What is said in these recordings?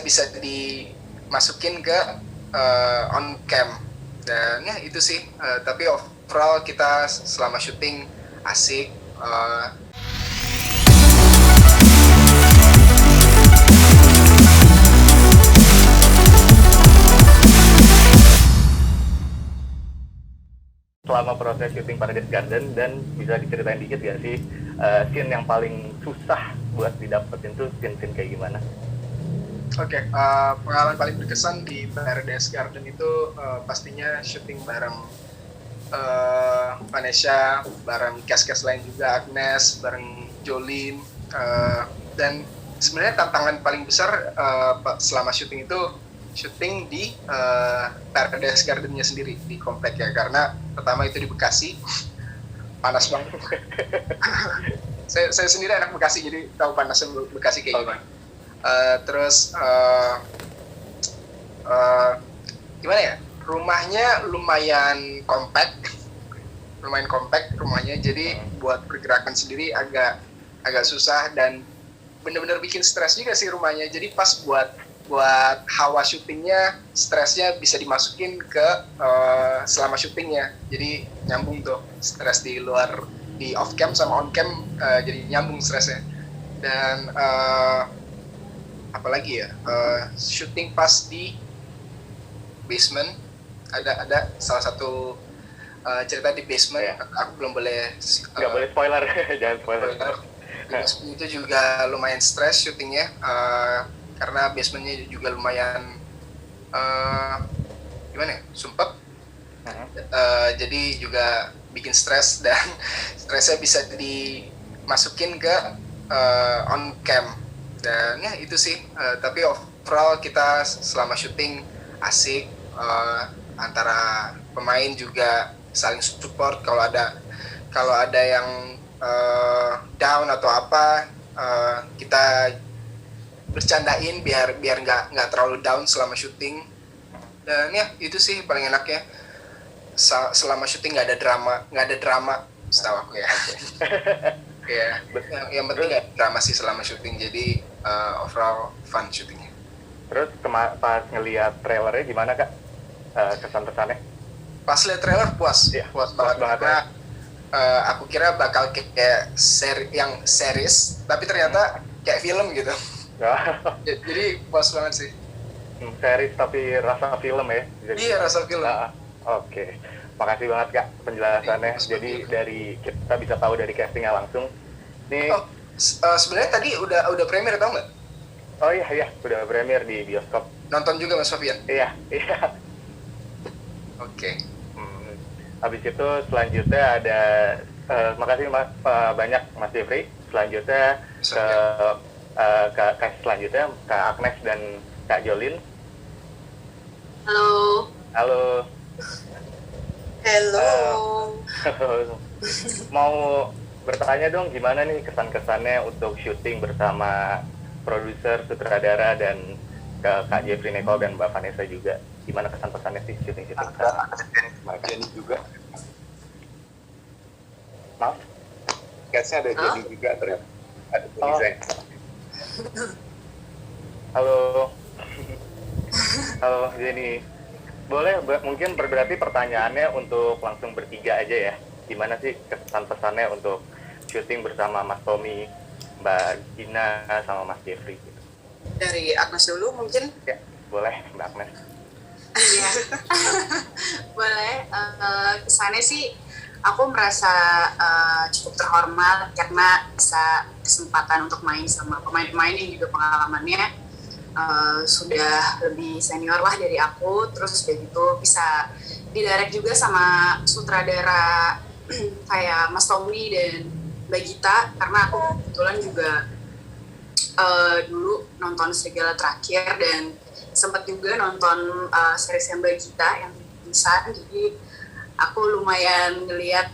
bisa dimasukin ke on cam dan ya itu sih. Tapi overall kita selama syuting asik. Selama proses syuting Paradise Garden, dan bisa diceritain dikit gak sih scene yang paling susah buat didapetin tuh scene kayak gimana? Oke, pengalaman paling berkesan di Paradise Garden itu pastinya syuting bareng Vanessa, bareng cast-cast lain juga, Agnes, bareng Jolin, dan sebenarnya tantangan paling besar selama syuting itu syuting di Paradise Garden-nya sendiri, di komplek ya, karena pertama itu di Bekasi, panas banget. saya sendiri anak Bekasi, jadi tahu panasnya Bekasi kayak gimana. Terus gimana ya, rumahnya lumayan compact rumahnya, jadi buat pergerakan sendiri agak susah dan bener-bener bikin stres juga sih rumahnya. Jadi pas buat hawa syutingnya, stresnya bisa dimasukin ke selama syutingnya, jadi nyambung tuh stres di luar, di off cam sama on cam, jadi nyambung stresnya. Dan apalagi ya, syuting pas di basement, ada salah satu cerita di basement, aku belum boleh nggak boleh spoiler. Jangan spoiler. Itu juga lumayan stres syutingnya, karena basementnya juga lumayan gimana ya, sumpek. Jadi juga bikin stres, dan stresnya bisa dimasukin ke on cam dan ya itu sih. Tapi overall kita selama syuting asik, antara pemain juga saling support. Kalau ada yang down atau apa, kita bercandain biar nggak terlalu down selama syuting. Dan ya itu sih paling enaknya, selama syuting nggak ada drama setahu aku ya. Ya, yang penting nggak ada drama sih selama syuting, jadi overall fun syutingnya. Terus pas ngelihat trailernya gimana Kak, kesan-kesannya? Pas lihat trailer puas banget karena aku kira bakal kayak series, tapi ternyata kayak film gitu. Jadi puas banget sih. Series tapi rasa film ya? Iya, rasa film. Oke. Makasih banget Kak penjelasannya. Jadi dari kita bisa tahu dari castingnya langsung. Nih. Sebenarnya tadi udah premiere, tau nggak? Oh iya, udah premiere di bioskop. Nonton juga Mas Sofian? Iya. Oke. Habis itu selanjutnya ada, makasih banyak Mas Jeffrey. Selanjutnya ke selanjutnya Kak Agnes dan Kak Jolin. Halo. Mau bertanya dong, gimana nih kesan-kesannya untuk syuting bersama produser, sutradara, dan Kak Jeffrey Nicole dan Mbak Vanessa juga. Gimana kesan-kesannya sih syuting sama Jenny juga. Maaf? Castnya ada Jenny juga ternyata. Ada desain. Halo Jenny. Boleh mungkin berarti pertanyaannya untuk langsung bertiga aja ya. Gimana sih kesan-pesannya untuk syuting bersama Mas Tommy, Mbak Gina, sama Mas Jeffrey gitu. Dari Agnes dulu mungkin? Ya, boleh Mbak Agnes. Iya. Boleh. Kesannya sih aku merasa cukup terhormat karena bisa kesempatan untuk main sama pemain-pemain yang juga pengalamannya sudah lebih senior lah dari aku. Terus udah gitu bisa didirect juga sama sutradara kayak Mas Tommy dan Mbak Gita, karena aku kebetulan juga dulu nonton Serigala Terakhir dan sempat juga nonton series Mbak Gita yang Insan. Jadi aku lumayan ngelihat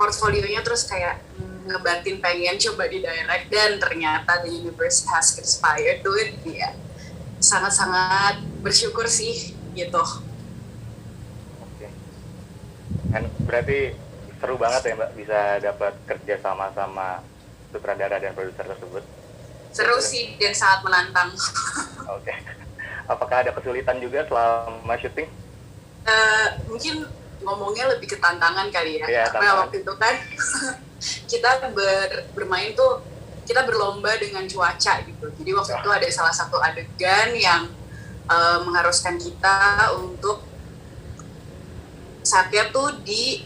portfolionya, terus kayak ngebatin pengen coba di direct, dan ternyata the universe has conspired to it. Ya, sangat-sangat bersyukur sih gitu. Oke. Kan berarti seru banget ya Mbak bisa dapat kerja sama sutradara dan produser tersebut. Seru sih dan sangat menantang. Oke. Apakah ada kesulitan juga selama syuting? Mungkin ngomongnya lebih ke tantangan kali ya. Iya, Karena tantangan. waktu itu kan kita bermain tuh kita berlomba dengan cuaca gitu. Jadi waktu itu ada salah satu adegan yang mengharuskan kita untuk saatnya tuh di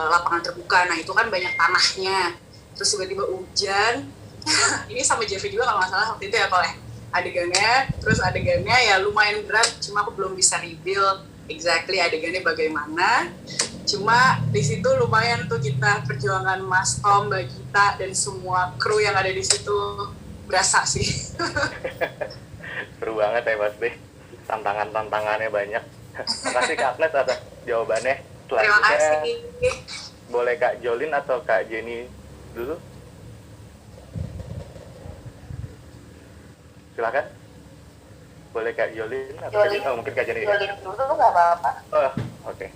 lapangan terbuka. Nah itu kan banyak tanahnya. Terus tiba-tiba hujan. Ini sama Jeffy juga kalau nggak salah waktu itu ya kalau adegannya. Terus adegannya ya lumayan berat. Cuma aku belum bisa reveal exactly adegannya bagaimana. Cuma di situ lumayan tuh kita perjuangan Mas Tom, Mbak Gita, dan semua kru yang ada di situ berasa sih. Seru banget ya Mas B. Tantangannya banyak. Makasih Kak Agnes atas jawabannya. Terima kasih. Boleh Kak Jolin atau Kak Jenny dulu? Silakan. Boleh Kak Jolin atau Kak Jenny? Oh, mungkin Kak Jenny. Jolin dulu nggak apa-apa. Oh, oke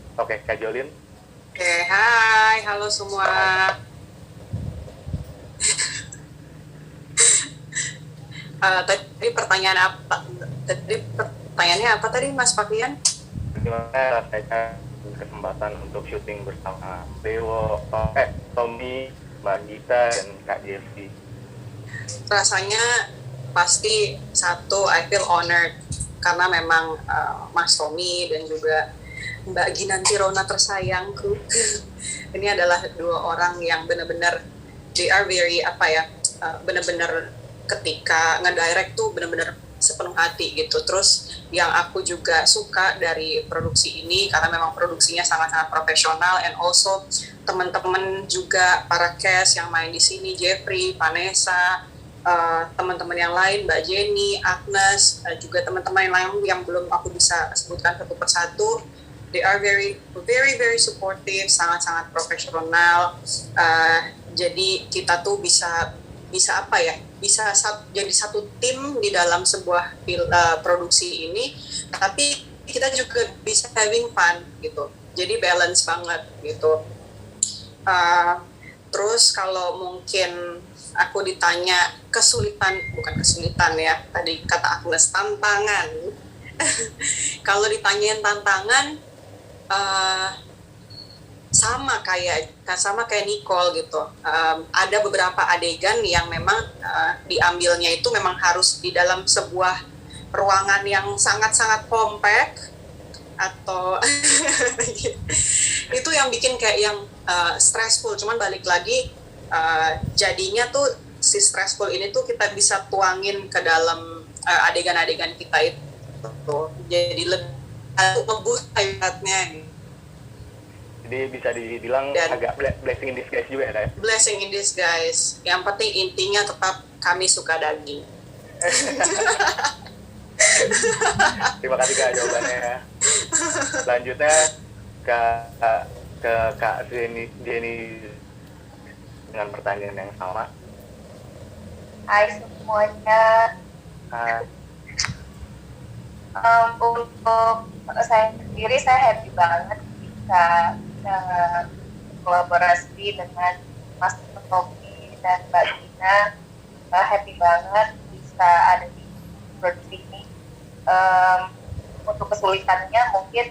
Kak Jolin. Oke, hai, halo semua. Tadi pertanyaannya apa tadi Mas Fakian? Gimana rasanya kesempatan untuk syuting bersama Dewo, Tommy, Mbak Gita, dan Kak Jeffy? Rasanya pasti satu, I feel honored karena memang Mas Tommy dan juga Mbak Ginanti Rona tersayangku ini adalah dua orang yang benar-benar they are very benar-benar ketika ngedirect tuh benar-benar sepenuh hati gitu. Terus yang aku juga suka dari produksi ini karena memang produksinya sangat-sangat profesional, and also teman-teman juga para cast yang main di sini, Jeffrey, Vanessa, teman-teman yang lain, Mbak Jenny, Agnes, juga teman-teman yang lain yang belum aku bisa sebutkan satu persatu. They are very very very supportive, sangat-sangat profesional. Jadi kita tuh bisa jadi satu tim di dalam sebuah produksi ini, tapi kita juga bisa having fun gitu. Jadi balance banget gitu. Terus kalau mungkin aku ditanya bukan kesulitan ya, tadi kata Agnes tantangan. Kalau ditanyain tantangan, sama kayak Nicole gitu. Ada beberapa adegan yang memang diambilnya itu memang harus di dalam sebuah ruangan yang sangat-sangat compact atau itu yang bikin kayak yang stressful. Cuman balik lagi jadinya tuh si stressful ini tuh kita bisa tuangin ke dalam adegan-adegan kita itu. Jadi lebih ngeboost ibaratnya. Jadi bisa dibilang Dan agak blessing in disguise juga ya? Blessing in disguise. Yang penting intinya tetap kami suka daging. Terima kasih Kak jawabannya. Selanjutnya ke Kak Jenny dengan pertanyaan yang sama. Hai semuanya. Untuk saya sendiri, saya happy banget bisa kolaborasi dengan Mas Tommy dan Mbak Gina. Happy banget bisa ada di produksi ini. Untuk kesulitannya mungkin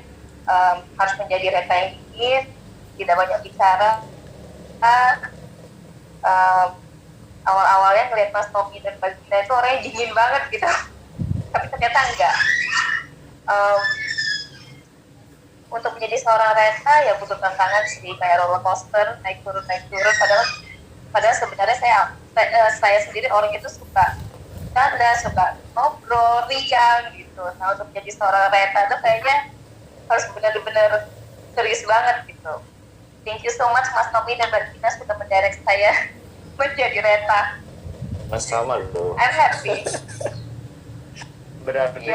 harus menjadi Reta yang dingin, tidak banyak bicara. Awal-awalnya ngeliat Mas Tommy dan Mbak Gina itu orangnya dingin banget gitu, tapi ternyata enggak. Untuk menjadi seorang Reta ya butuh tantangan sih, kayak roller coaster, naik turun. Padahal sebenarnya saya sendiri orang itu suka canda, suka ngobrol, riang gitu. Nah untuk menjadi seorang Reta itu kayaknya harus benar-benar serius banget gitu. Thank you so much Mas Tommy dan Mbak Gina sudah mendirect saya menjadi Reta. Mas sama loh. I'm happy. Berarti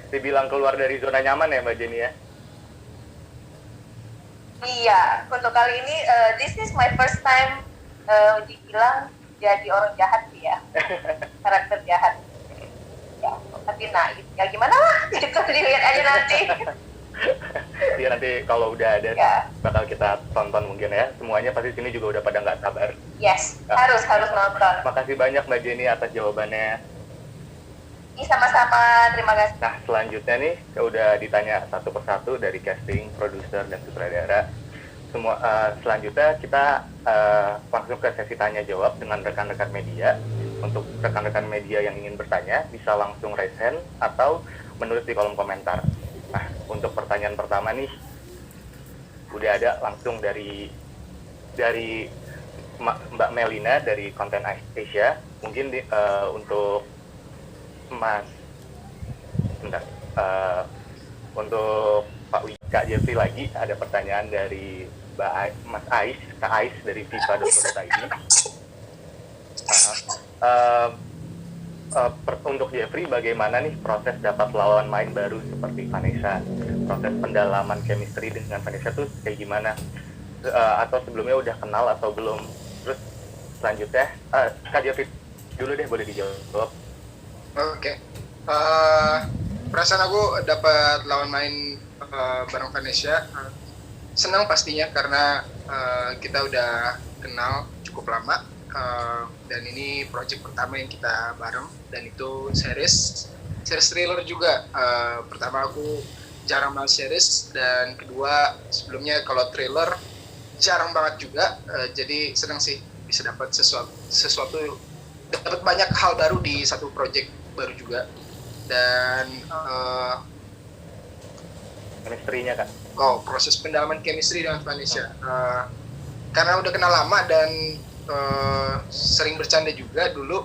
dibilang keluar dari zona nyaman ya Mbak Jenny ya? Iya, untuk kali ini this is my first time dibilang jadi orang jahat sih ya, karakter jahat. Ya, tapi ya gimana lah, gitu dilihat aja nanti. Iya nanti kalau udah ada bakal kita tonton mungkin ya. Semuanya pasti sini juga udah pada nggak sabar. Yes, harus nonton. Makasih banyak Mbak Jenny atas jawabannya. Sama-sama, terima kasih. Nah selanjutnya nih udah ditanya satu persatu dari casting, produser dan sutradara. Semua selanjutnya kita langsung ke sesi tanya jawab dengan rekan-rekan media. Untuk rekan-rekan media yang ingin bertanya bisa langsung raise hand atau menulis di kolom komentar. Nah untuk pertanyaan pertama nih udah ada langsung dari Mbak Melina dari Konten Asia. Mungkin untuk Mas, bentar, untuk Kak Jeffrey lagi ada pertanyaan dari Mas Ais, Kak Ais dari FIFA.co.id. Untuk Jeffrey, bagaimana nih proses dapat lawan main baru seperti Vanessa? Proses pendalaman chemistry dengan Vanessa tuh kayak gimana? Atau sebelumnya udah kenal atau belum? Terus selanjutnya, Kak Jeffrey dulu deh, boleh dijawab. Oke. Perasaan aku dapat lawan main bareng Vanessa. Senang pastinya karena kita udah kenal cukup lama. Dan ini project pertama yang kita bareng, dan itu series thriller juga. Pertama aku jarang banget series, dan kedua sebelumnya kalau thriller jarang banget juga. Jadi senang sih bisa dapat sesuatu dapat banyak hal baru di satu project baru juga. Dan chemistry-nya Kak? Proses pendalaman chemistry dengan Vanessa. Karena udah kenal lama dan sering bercanda juga dulu,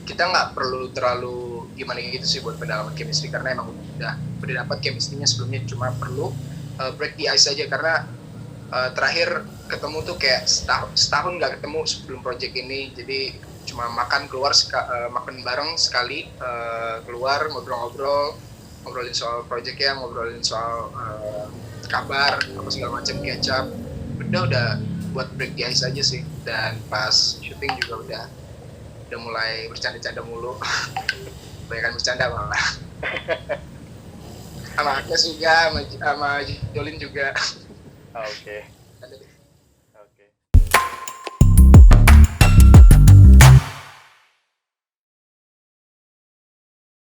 kita nggak perlu terlalu gimana gitu sih buat pendalaman chemistry, karena emang udah dapat chemistry-nya sebelumnya, cuma perlu break the ice aja, karena terakhir ketemu tuh kayak setahun nggak ketemu sebelum project ini. Jadi cuma makan keluar makan bareng sekali, keluar ngobrolin soal projectnya, ngobrolin soal kabar apa segala macam, kecap, udah buat break the ice aja sih. Dan pas syuting juga udah mulai bercanda-canda mulu. Banyak bercanda malah. Sama Agnes juga, sama Jolin juga. Oke.